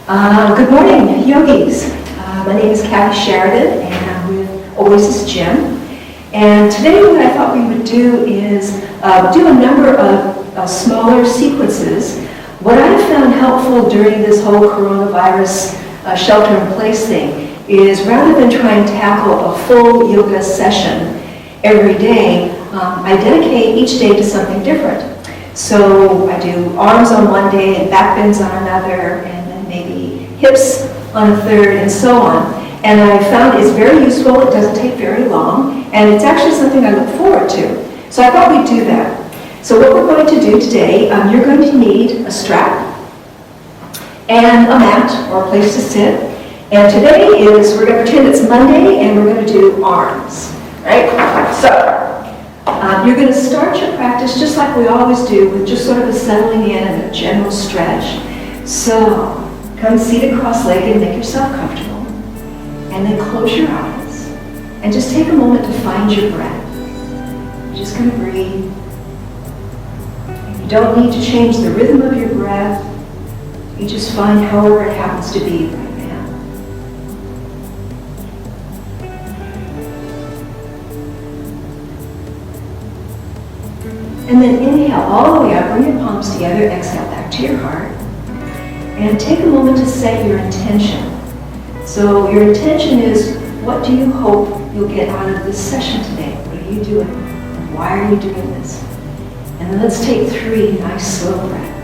Good morning, yogis. My name is Kathy Sheridan, and I'm with Oasis Gym. And today what I thought we would do is do a number of smaller sequences. What I found helpful during this whole coronavirus shelter-in-place thing is rather than try and tackle a full yoga session every day, I dedicate each day to something different. So I do arms on one day and back bends on another, and then maybe hips on a third, and so on. And I found it's very useful, it doesn't take very long, and it's actually something I look forward to. So I thought we'd do that. So what we're going to do today, you're going to need a strap and a mat or a place to sit. And today we're going to pretend it's Monday and we're going to do arms, right? So you're going to start your practice just like we always do, with just sort of a settling in and a general stretch. So come seated cross-legged and make yourself comfortable. And then close your eyes and just take a moment to find your breath. You're just going to breathe. You don't need to change the rhythm of your breath. You just find however it happens to be right now. And then inhale all the way up, bring your palms together, exhale back to your heart. And take a moment to set your intention. So your intention is, what do you hope you'll get out of this session today? What are you doing? Why are you doing this? And then let's take 3 nice slow breaths.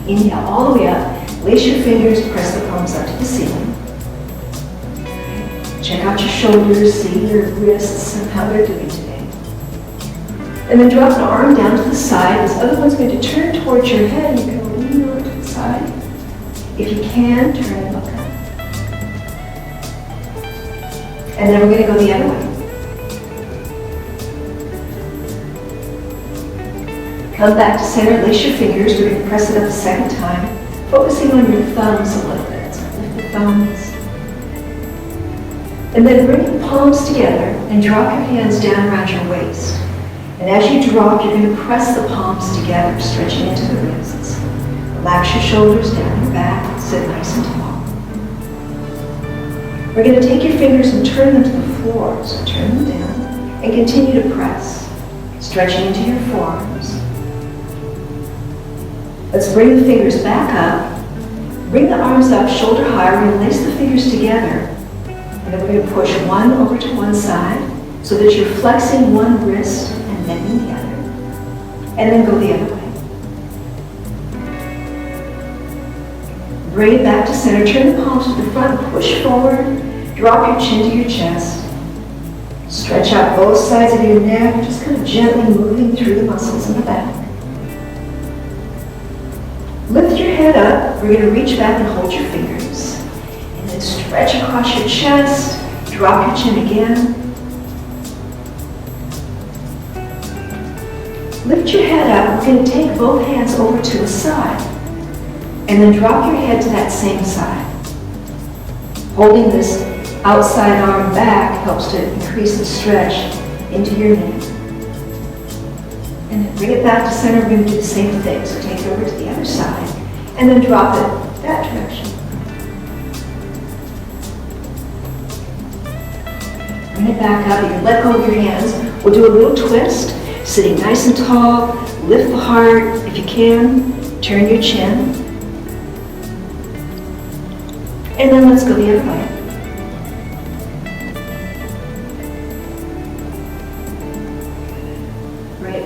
Inhale all the way up, lace your fingers, press the palms up to the ceiling. Check out your shoulders, see your wrists and how they're doing today. And then drop an arm down to the side. This other one's going to turn towards your head. You can lean over to the side. If you can, turn and look up. And then we're going to go the other way. Come back to center, lace your fingers. We're going to press it up a second time, focusing on your thumbs a little bit. So lift the thumbs. And then bring the palms together and drop your hands down around your waist. And as you drop, you're going to press the palms together, stretching into the wrists. Relax your shoulders down your back, sit nice and tall. We're going to take your fingers and turn them to the floor. So turn them down and continue to press, stretching into your forearms. Let's bring the fingers back up. Bring the arms up shoulder high. We're going to lace the fingers together. And then we're going to push one over to one side so that you're flexing one wrist and bending the other. And then go the other way. Bring it back to center. Turn the palms to the front. Push forward. Drop your chin to your chest. Stretch out both sides of your neck. Just kind of gently moving through the muscles in the back. Lift your head up. We're going to reach back and hold your fingers. And then stretch across your chest. Drop your chin again. Lift your head up. We're going to take both hands over to the side. And then drop your head to that same side. Holding this outside arm back helps to increase the stretch into your neck. And then bring it back to center. We're going to do the same thing. So take it over to the other side. And then drop it that direction. Bring it back up. You can let go of your hands. We'll do a little twist. Sitting nice and tall. Lift the heart if you can. Turn your chin. And then let's go the other way.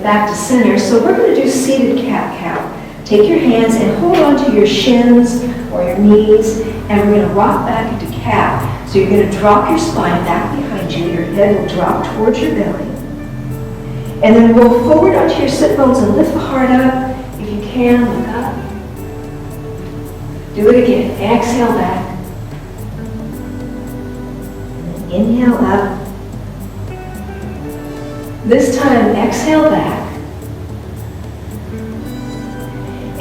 Back to center. So we're going to do seated cat-cow. Take your hands and hold on to your shins or your knees, and we're going to rock back into cat. So you're going to drop your spine back behind you. Your head will drop towards your belly. And then roll forward onto your sit bones and lift the heart up. If you can, look up. Do it again. Exhale back. And then inhale up. This time, exhale back.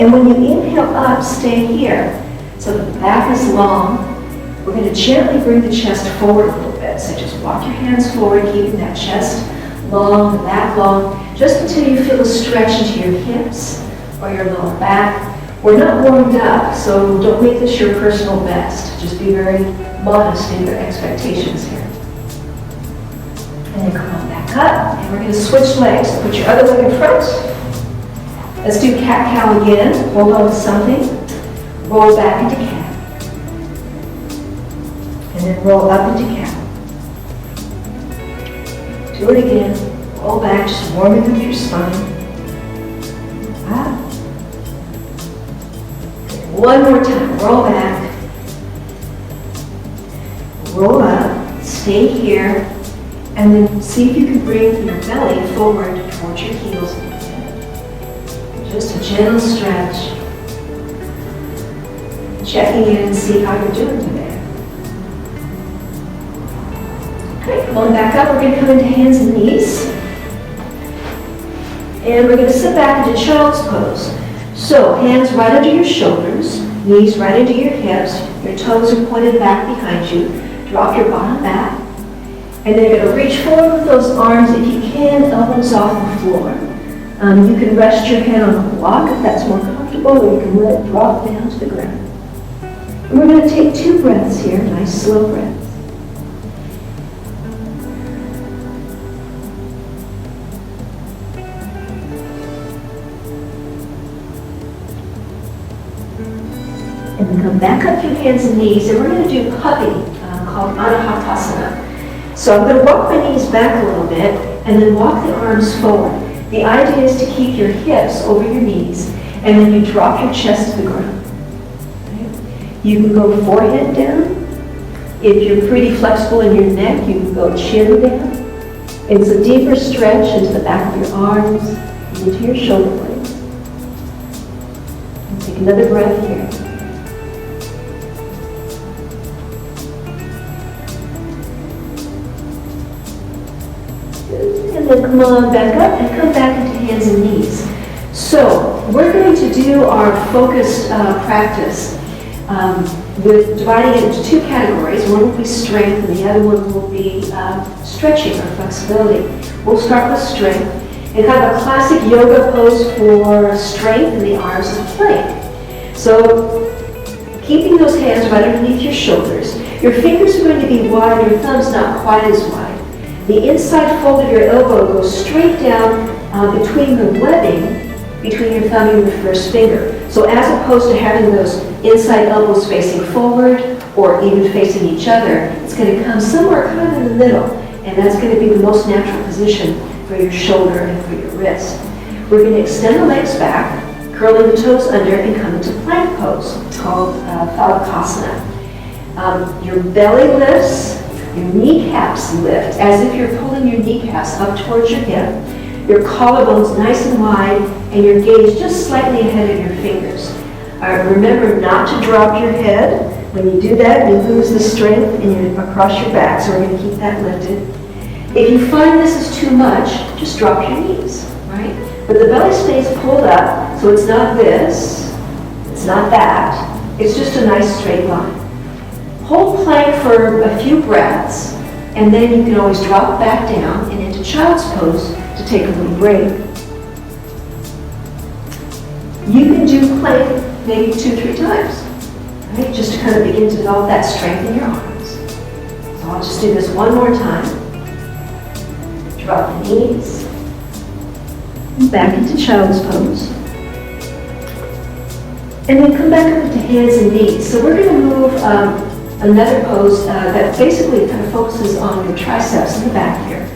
And when you inhale up, stay here. So the back is long. We're going to gently bring the chest forward a little bit. So just walk your hands forward, keeping that chest long, the back long, just until you feel a stretch into your hips or your lower back. We're not warmed up, so don't make this your personal best. Just be very modest in your expectations here. And then come on back up, and we're going to switch legs. Put your other leg in front. Let's do cat-cow again. Hold on to something. Roll back into cat. And then roll up into cat. Do it again. Roll back, just warming up your spine. Up. One more time. Roll back. Roll up. Stay here. And then see if you can bring your belly forward towards your heels. Just a gentle stretch. Checking in and see how you're doing today. Okay, come on back up. We're going to come into hands and knees. And we're going to sit back into child's pose. So, hands right under your shoulders, knees right into your hips, your toes are pointed back behind you. Drop your bottom back. And then you're going to reach forward with those arms, if you can, elbows off the floor. You can rest your head on a block if that's more comfortable, or you can let it drop down to the ground. And we're going to take 2 breaths here, nice slow breaths. And then come back up to your hands and knees, and we're going to do puppy, called Anahatasana. So I'm going to walk my knees back a little bit, and then walk the arms forward. The idea is to keep your hips over your knees, and then you drop your chest to the ground. Okay? You can go forehead down. If you're pretty flexible in your neck, you can go chin down. It's a deeper stretch into the back of your arms, into your shoulder blades. And take another breath here. And then come on back up and come back into hands and knees. So we're going to do our focused practice with dividing it into 2 categories. One will be strength and the other one will be stretching or flexibility. We'll start with strength, and kind of a classic yoga pose for strength in the arms is a plank. So keeping those hands right underneath your shoulders. Your fingers are going to be wide, your thumbs not quite as wide. The inside fold of your elbow goes straight down between the webbing between your thumb and your first finger. So as opposed to having those inside elbows facing forward or even facing each other, it's going to come somewhere kind of in the middle, and that's going to be the most natural position for your shoulder and for your wrist. We're going to extend the legs back, curling the toes under, and come into plank pose. It's called Thalakasana. Your belly lifts. Your kneecaps lift as if you're pulling your kneecaps up towards your hip. Your collarbones nice and wide, and your gaze just slightly ahead of your fingers. Remember not to drop your head. When you do that, you lose the strength across your back, so we're going to keep that lifted. If you find this is too much, just drop your knees, right? But the belly stays pulled up, so it's not this, it's not that. It's just a nice straight line. Hold plank for a few breaths, and then you can always drop back down and into child's pose to take a little break. You can do plank maybe 2-3 times, right? Just to kind of begin to develop that strength in your arms. So I'll just do this one more time. Drop the knees, and back into child's pose. And then come back up into hands and knees. So we're going to move another pose that basically kind of focuses on your triceps in the back here.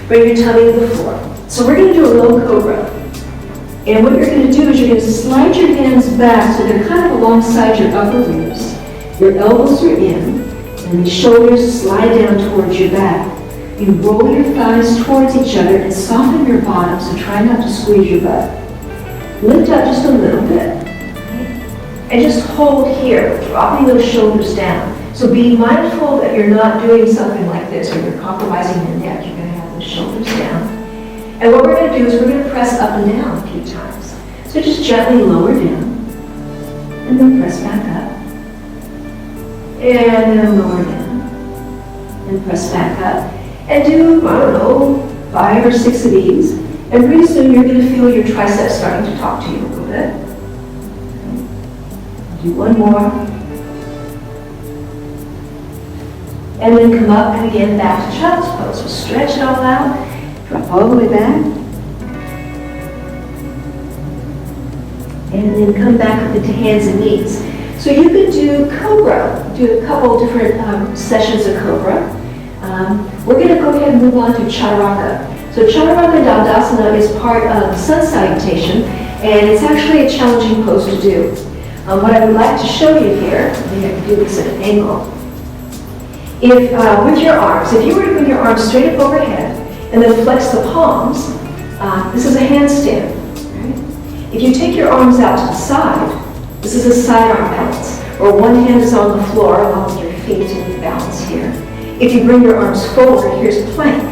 Bring your tummy to the floor. So we're going to do a low cobra. And what you're going to do is you're going to slide your hands back so they're kind of alongside your upper ribs. Your elbows are in, and the shoulders slide down towards your back. You roll your thighs towards each other and soften your bottom, so try not to squeeze your butt. Lift up just a little bit. And just hold here, dropping those shoulders down. So be mindful that you're not doing something like this where you're compromising your neck. You're going to have those shoulders down. And what we're going to do is we're going to press up and down a few times. So just gently lower down. and then press back up. And then lower down, and press back up. And do, I don't know, 5 or 6 of these. And pretty soon you're going to feel your triceps starting to talk to you a little bit. Do one more. And then come up and again back to child's pose. So stretch it all out, drop all the way back. And then come back up into hands and knees. So you could do Cobra, do a couple different sessions of Cobra. We're going to go ahead and move on to Chaturanga. So Chaturanga Dandasana is part of the sun salutation, and it's actually a challenging pose to do. What I would like to show you here, maybe I can do this at an angle. If, with your arms, if you were to bring your arms straight up overhead and then flex the palms, this is a handstand. Right? If you take your arms out to the side, this is a sidearm balance, or one hand is on the floor along with your feet in balance here. If you bring your arms forward, here's plank.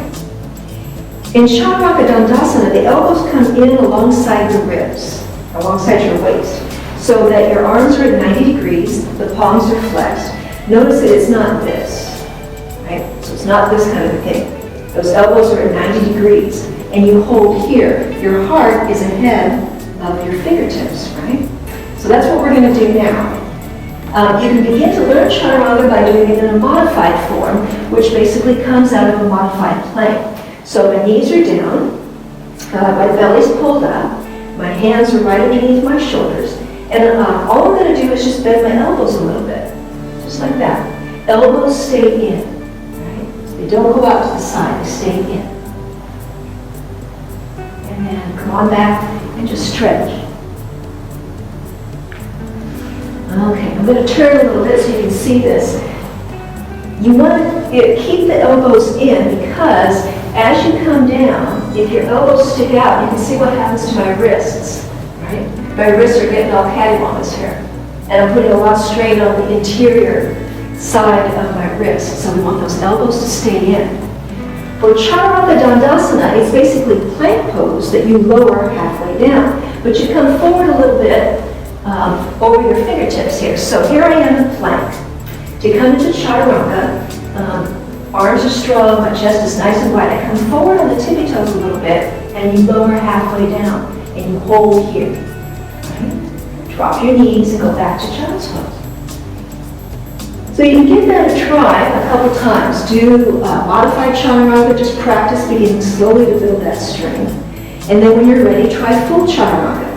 In Chaturanga Dandasana, the elbows come in alongside the ribs, alongside your waist, so that your arms are at 90 degrees, the palms are flexed. Notice that it's not this, right? So it's not this kind of a thing. Those elbows are at 90 degrees, and you hold here. Your heart is ahead of your fingertips, right? So that's what we're going to do now. You can begin to learn Chaturanga by doing it in a modified form, which basically comes out of a modified plank. So my knees are down, my belly's pulled up, my hands are right underneath my shoulders, and all I'm going to do is just bend my elbows a little bit, just like that. Elbows stay in, right? They don't go out to the side, they stay in. And then come on back and just stretch. Okay, I'm going to turn a little bit so you can see this. You want to keep the elbows in because as you come down, if your elbows stick out, you can see what happens to my wrists, right? My wrists are getting all cattywampus here. And I'm putting a lot of strain on the interior side of my wrist. So we want those elbows to stay in. For Chaturanga Dandasana, it's basically plank pose that you lower halfway down. But you come forward a little bit over your fingertips here. So here I am in plank. To come into Chaturanga, arms are strong, my chest is nice and wide. I come forward on the tippy toes a little bit, and you lower halfway down, and you hold here. Right? Drop your knees and go back to child's pose. So you can give that a try a couple times. Do modified Chaturanga, just practice beginning slowly to build that strength. And then when you're ready, try full Chaturanga.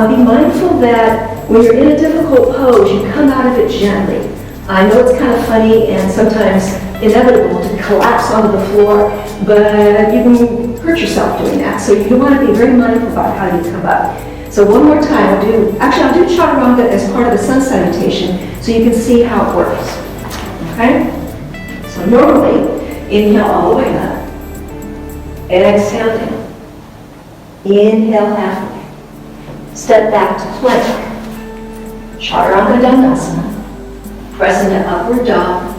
Be mindful that when you're in a difficult pose, you come out of it gently. I know it's kind of funny and sometimes inevitable to collapse onto the floor, but you can hurt yourself doing that. So you want to be very mindful about how you come up. So one more time, I'll do Chaturanga as part of the sun salutation so you can see how it works. Okay? So normally, inhale all the way up, exhale down. Inhale halfway. Step back to plank. Chaturanga Dandasana. Press into upward dog,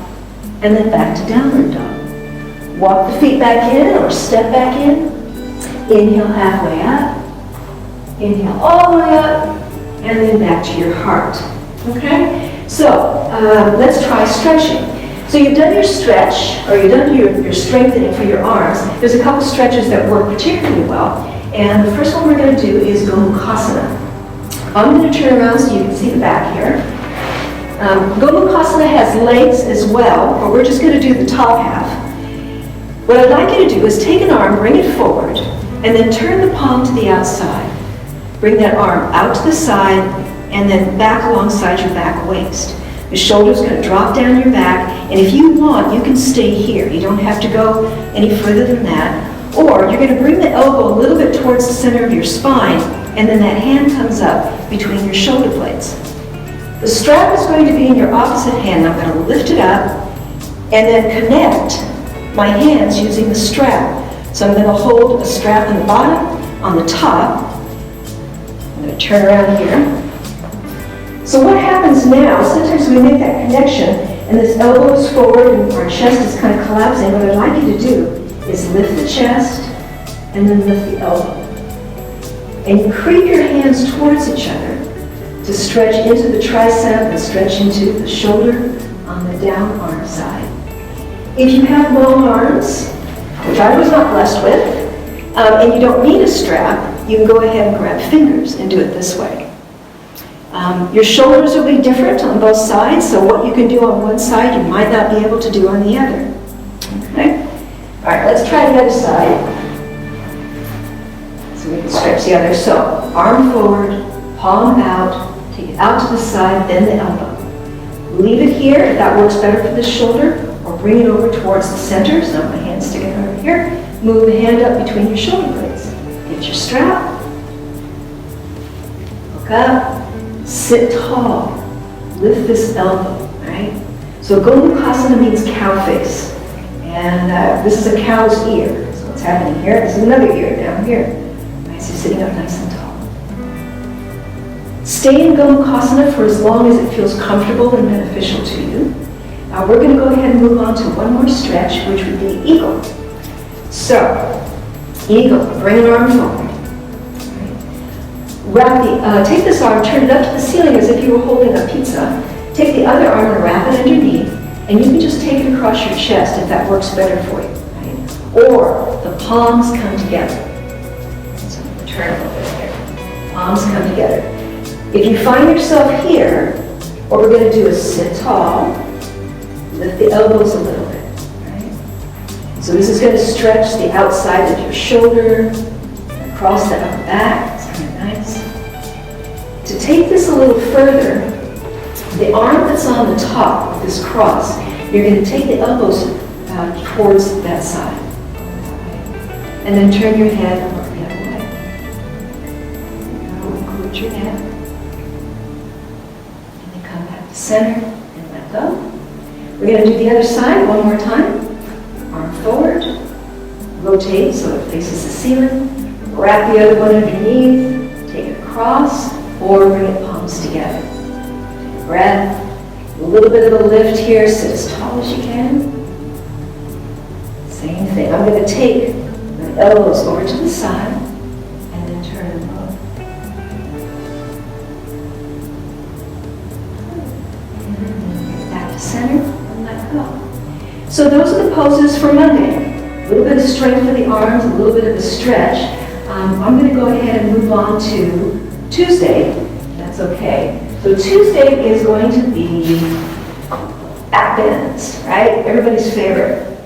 and then back to downward dog. Walk the feet back in or step back in. Inhale halfway up. Inhale all the way up, and then back to your heart. Okay? So let's try stretching. So you've done your stretch, or you've done your strengthening for your arms. There's a couple stretches that work particularly well. And the first one we're going to do is Gomukhasana. I'm going to turn around so you can see the back here. Gomukhasana has legs as well, but we're just going to do the top half. What I'd like you to do is take an arm, bring it forward, and then turn the palm to the outside. Bring that arm out to the side, and then back alongside your back waist. The shoulder's going to drop down your back, and if you want, you can stay here. You don't have to go any further than that. Or you're going to bring the elbow a little bit towards the center of your spine, and then that hand comes up between your shoulder blades. The strap is going to be in your opposite hand. I'm going to lift it up and then connect my hands using the strap. So I'm going to hold a strap on the bottom, on the top. I'm going to turn around here. So what happens now, sometimes we make that connection and this elbow is forward and our chest is kind of collapsing. What I'd like you to do is lift the chest and then lift the elbow. And creep your hands towards each other to stretch into the tricep and stretch into the shoulder on the down arm side. If you have long arms, which I was not blessed with, and you don't need a strap, you can go ahead and grab fingers and do it this way. Your shoulders will be different on both sides, so what you can do on one side, you might not be able to do on the other. Okay? All right, let's try the other side. So we can stretch the other. So, arm forward, palm out, take it out to the side, bend the elbow. Leave it here if that works better for the shoulder, or bring it over towards the center, so my hands together over here. Move the hand up between your shoulder blades. Get your strap. Look up. Sit tall. Lift this elbow, right? So Gomukhasana means cow face. And this is a cow's ear. So what's happening here? This is another ear down here. Right, so sitting up nice and tall. Stay in Gomukhasana for as long as it feels comfortable and beneficial to you. We're going to go ahead and move on to one more stretch, which would be eagle. So, eagle, bring an arm forward. Take this arm, turn it up to the ceiling as if you were holding a pizza. Take the other arm and wrap it underneath, and you can just take it across your chest if that works better for you. Right? Or the palms come together. So turn a little bit here. Palms come together. If you find yourself here, what we're going to do is sit tall, lift the elbows a little bit. Right? So this is going to stretch the outside of your shoulder, across the upper back. Nice. To take this a little further, the arm that's on the top of this cross, you're going to take the elbows towards that side. And then turn your head over the other way. Now include your head. And then come back to center and let go. We're going to do the other side one more time. Arm forward. Rotate so it faces the ceiling. Wrap the other one underneath. Take it across, or bring it palms together. Take a breath, a little bit of a lift here, sit as tall as you can. Same thing, I'm going to take my elbows over to the side, and then turn them over. And then get back to center, and let go. So those are the poses for Monday. A little bit of strength for the arms, a little bit of a stretch. I'm going to go ahead and move on to Tuesday. That's okay. So Tuesday is going to be back bends, right? Everybody's favorite.